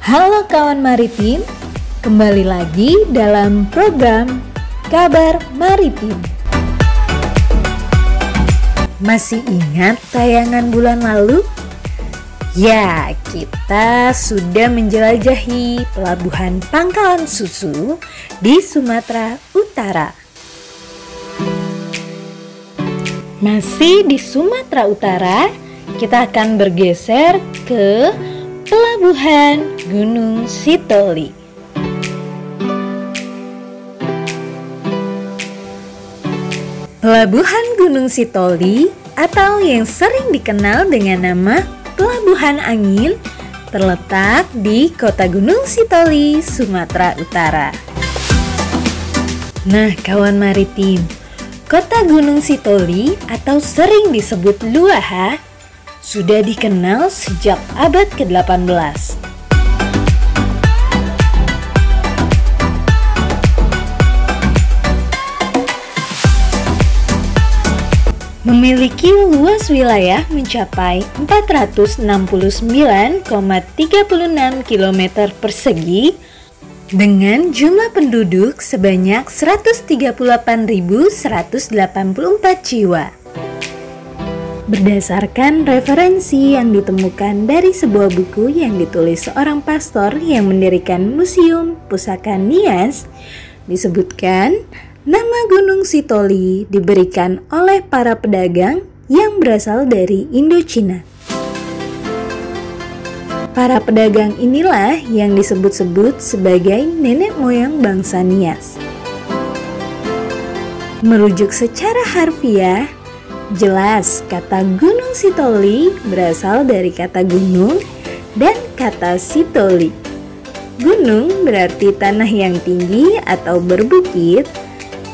Halo kawan maritim, kembali lagi dalam program Kabar Maritim. Masih ingat tayangan bulan lalu? Ya, kita sudah menjelajahi pelabuhan Pangkalan Susu di Sumatera Utara. Masih di Sumatera Utara, kita akan bergeser ke Pelabuhan Gunung Sitoli. Pelabuhan Gunung Sitoli atau yang sering dikenal dengan nama Pelabuhan Angin terletak di Kota Gunung Sitoli, Sumatera Utara. Nah, kawan maritim, Kota Gunung Sitoli atau sering disebut Luaha sudah dikenal sejak abad ke-18. Memiliki luas wilayah mencapai 469,36 km persegi dengan jumlah penduduk sebanyak 138.184 jiwa. Berdasarkan referensi yang ditemukan dari sebuah buku yang ditulis seorang pastor yang mendirikan Museum Pusaka Nias, disebutkan nama Gunung Sitoli diberikan oleh para pedagang yang berasal dari Indochina. Para pedagang inilah yang disebut-sebut sebagai nenek moyang bangsa Nias. Merujuk secara harfiah, jelas kata Gunung Sitoli berasal dari kata gunung dan kata Sitoli. Gunung berarti tanah yang tinggi atau berbukit,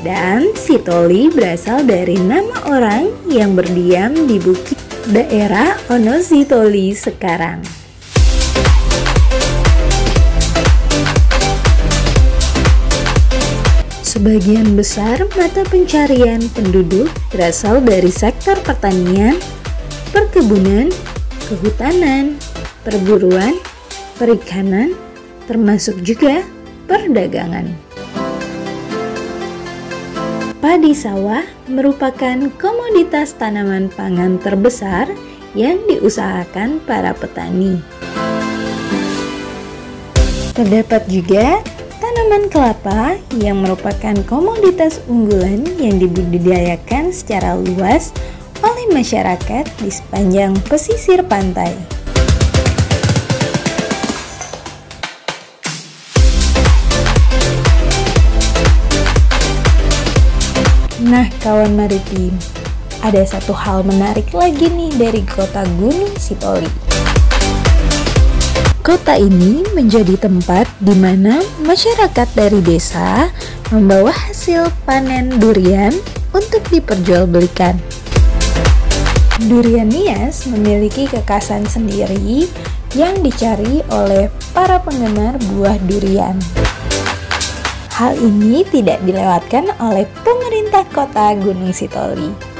dan Sitoli berasal dari nama orang yang berdiam di bukit daerah Onositoli sekarang. Sebagian besar mata pencarian penduduk berasal dari sektor pertanian, perkebunan, kehutanan, perburuan, perikanan, termasuk juga perdagangan. Padi sawah merupakan komoditas tanaman pangan terbesar yang diusahakan para petani. Terdapat juga tanaman kelapa yang merupakan komoditas unggulan yang dibudidayakan secara luas oleh masyarakat di sepanjang pesisir pantai. Nah, kawan maritim, ada satu hal menarik lagi nih dari Kota Gunung Sitoli. Kota ini menjadi tempat di mana masyarakat dari desa membawa hasil panen durian untuk diperjualbelikan. Durian Nias memiliki kekhasan sendiri yang dicari oleh para penggemar buah durian. Hal ini tidak dilewatkan oleh pemerintah Kota Gunung Sitoli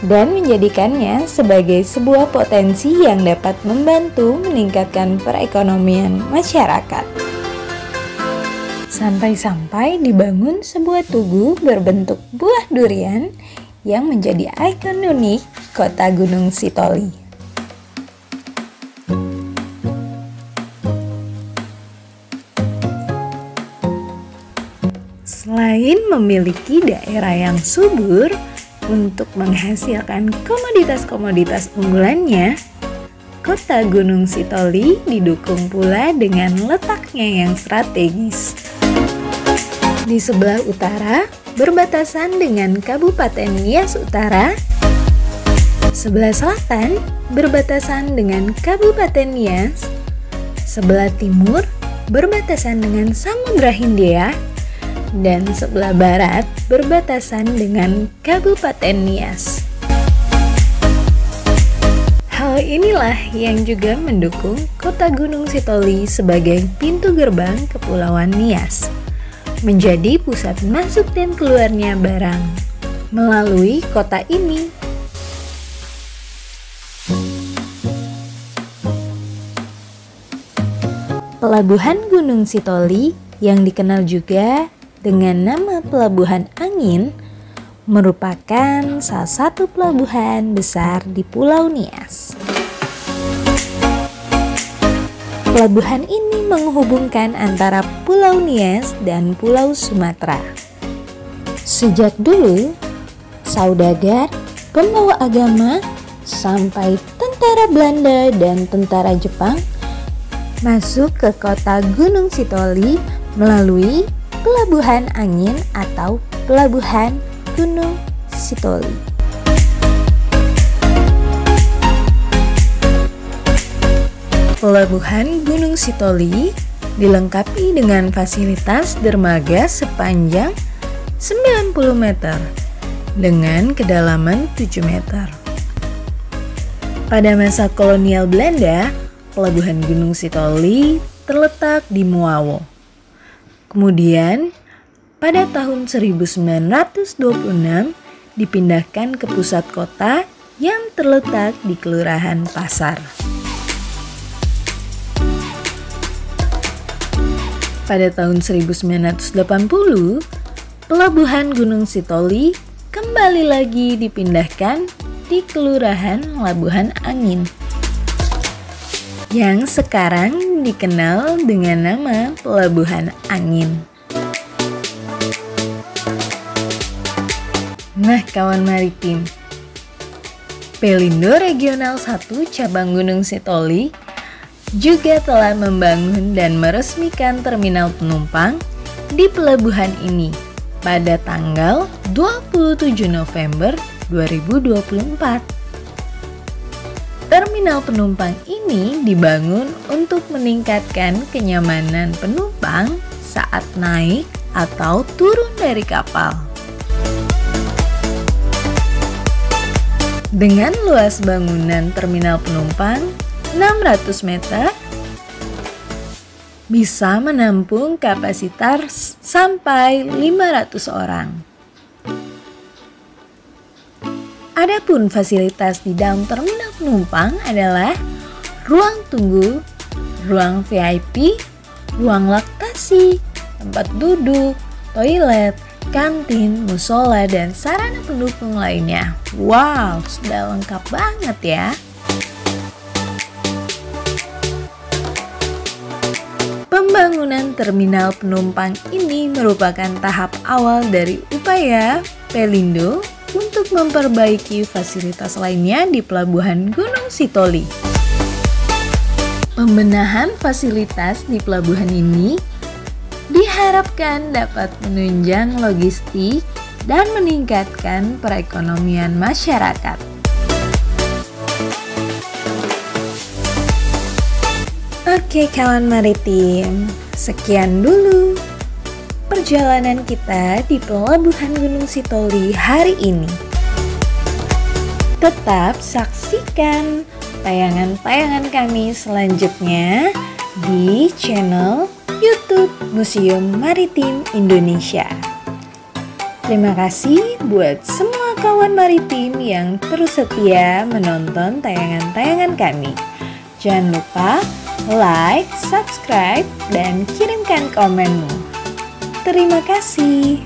dan menjadikannya sebagai sebuah potensi yang dapat membantu meningkatkan perekonomian masyarakat. Sampai-sampai dibangun sebuah tugu berbentuk buah durian yang menjadi ikon unik Kota Gunung Sitoli. Selain memiliki daerah yang subur untuk menghasilkan komoditas-komoditas unggulannya, Kota Gunung Sitoli didukung pula dengan letaknya yang strategis. Di sebelah utara berbatasan dengan Kabupaten Nias Utara, sebelah selatan berbatasan dengan Kabupaten Nias, sebelah timur berbatasan dengan Samudra Hindia, dan sebelah barat berbatasan dengan Kabupaten Nias. Hal inilah yang juga mendukung Kota Gunung Sitoli sebagai pintu gerbang Kepulauan Nias, menjadi pusat masuk dan keluarnya barang melalui kota ini. Pelabuhan Gunung Sitoli yang dikenal juga dengan nama Pelabuhan Angin merupakan salah satu pelabuhan besar di Pulau Nias. Pelabuhan ini menghubungkan antara Pulau Nias dan Pulau Sumatera. Sejak dulu, saudagar, pembawa agama, sampai tentara Belanda dan tentara Jepang masuk ke kota Gunung Sitoli melalui Pelabuhan Angin atau Pelabuhan Gunung Sitoli. Pelabuhan Gunung Sitoli dilengkapi dengan fasilitas dermaga sepanjang 90 meter dengan kedalaman 7 meter. Pada masa kolonial Belanda, Pelabuhan Gunung Sitoli terletak di Muawo. Kemudian, pada tahun 1926 dipindahkan ke pusat kota yang terletak di Kelurahan Pasar. Pada tahun 1980, Pelabuhan Gunung Sitoli kembali lagi dipindahkan di Kelurahan Labuhan Angin, yang sekarang dikenal dengan nama Pelabuhan Angin. Nah kawan maritim, Pelindo Regional 1 Cabang Gunung Sitoli juga telah membangun dan meresmikan terminal penumpang di pelabuhan ini pada tanggal 27 November 2024. Terminal penumpang ini dibangun untuk meningkatkan kenyamanan penumpang saat naik atau turun dari kapal. Dengan luas bangunan terminal penumpang 600 meter, bisa menampung kapasitas sampai 500 orang. Adapun fasilitas di dalam terminal penumpang adalah ruang tunggu, ruang VIP, ruang laktasi, tempat duduk, toilet, kantin, musola, dan sarana pendukung lainnya. Wow, sudah lengkap banget ya. Pembangunan terminal penumpang ini merupakan tahap awal dari upaya Pelindo untuk memperbaiki fasilitas lainnya di Pelabuhan Gunung Sitoli. Pembenahan fasilitas di pelabuhan ini diharapkan dapat menunjang logistik dan meningkatkan perekonomian masyarakat. Oke kawan maritim, sekian dulu perjalanan kita di Pelabuhan Gunung Sitoli hari ini. Tetap saksikan tayangan-tayangan kami selanjutnya di channel YouTube Museum Maritim Indonesia. Terima kasih buat semua kawan maritim yang terus setia menonton tayangan-tayangan kami. Jangan lupa like, subscribe, dan kirimkan komenmu. Terima kasih.